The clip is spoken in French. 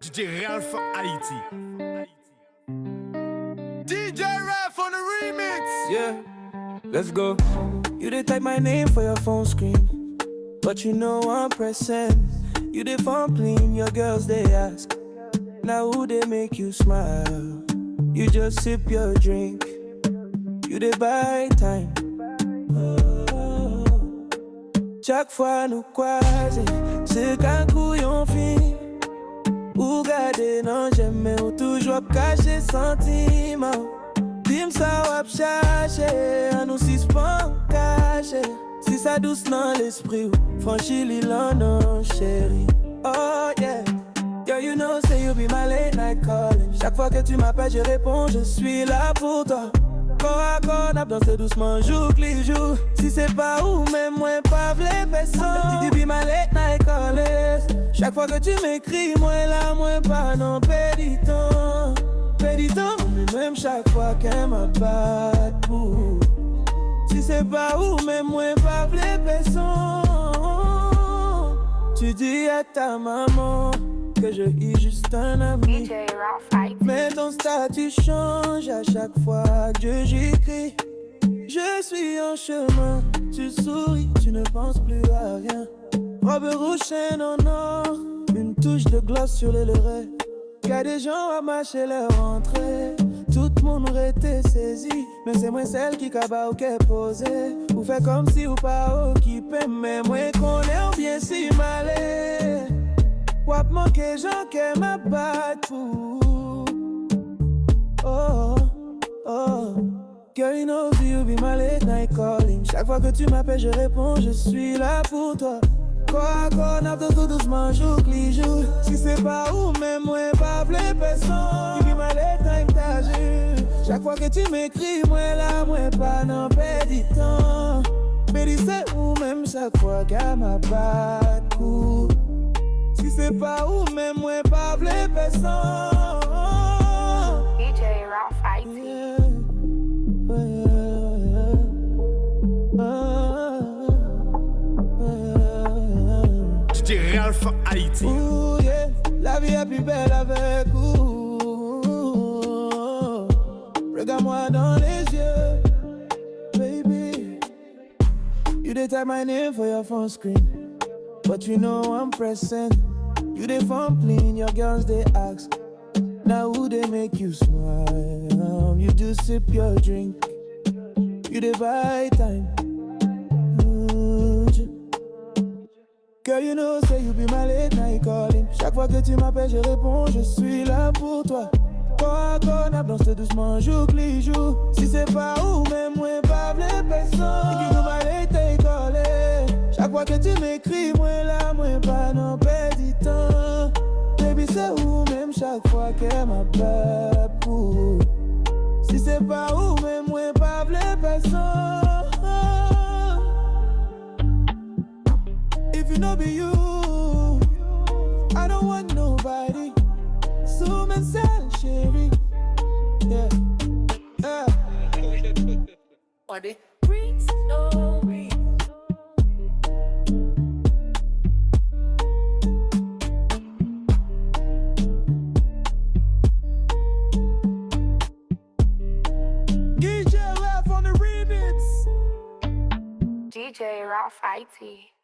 DJ Ralph Haïti. DJ Ralph on the remix. Yeah, let's go. You did type my name for your phone screen, but you know I'm pressing. You did phone clean, your girls they ask. Now who they make you smile? You just sip your drink. You did buy time. Chaque fois nous croiser, c'est qu'un couillon fin. Ou garder non jamais ou toujours cacher sentiment. Dim ça wap chercher, à nous suspend caché. Si ça douce dans l'esprit ou franchi l'île non chérie. Oh yeah, girl you know say you be my late night calling. Chaque fois que tu m'appelles je réponds, je suis là pour toi. Corps à corps, n'a dansé doucement, jour les jours. Si c'est pas où, même moi, pas v'lait personne. Tu be my late night calling. Chaque fois que tu m'écris, moi là, moi pas non, péditon. Péditon, mais même chaque fois qu'elle m'abat pour. Si c'est pas où, même moi, pas v'lait personne. Tu dis à ta maman que je suis juste un ami. DJ Ralph Haïti. Mais ton statut change à chaque fois que j'écris. Je suis en chemin, tu souris, tu ne penses plus à rien. Robe rouge, chaîne en or, une touche de gloss sur les lèvres. Y'a des gens à marcher leur entrée. Tout le monde aurait été saisi, mais c'est moi celle qui cabas ou qui est posée. Ou fait comme si ou pas occupé, mais moi qu'on est ou bien si malé. Wap manquer gens qui m'abattent pour. Oh, oh. Girl, you know you be my late night calling. Chaque fois que tu m'appelles, je réponds, je suis là pour toi. Quoi qu'on a tout doucement, jour les jours. Si c'est pas où, même moi, pas v'lait personne. You be my late night, t'as vu. Chaque fois que tu m'écris, moi là, moi pas non, péditant. Pédi c'est où, même chaque fois qu'elle m'abatte pour. Si c'est pas où, même moi, pas v'lait personne. DJ Ralph Haïti. Yeah. DJ Ralph Haïti. Ooh, yeah. La vie est plus belle avec vous. Regarde-moi dans les yeux, baby. You did type my name for your phone screen, but you know I'm pressing. You dey phone clean, your girls they ask. Now who they make you smile? You do sip your drink. You dey buy time. Girl, you know, say you be my late night calling. Chaque fois que tu m'appelles, je réponds, je suis là pour toi. Corps à corps, n'a dansé doucement, jour les jours. Si c'est pas où, même moi, pas v'lait personne. You be my late night calling. Chaque fois que tu m'écris, moi là, moi pas non, péditant. Baby, c'est où, même chaque fois qu'elle m'appelle pour. Si c'est pas où, même moi, pas v'lait personne. If you know be you, I don't want nobody. So man, chérie. Yeah, yeah. On the Bricks, no. DJ Ralph on the remix. DJ Ralph Haïti.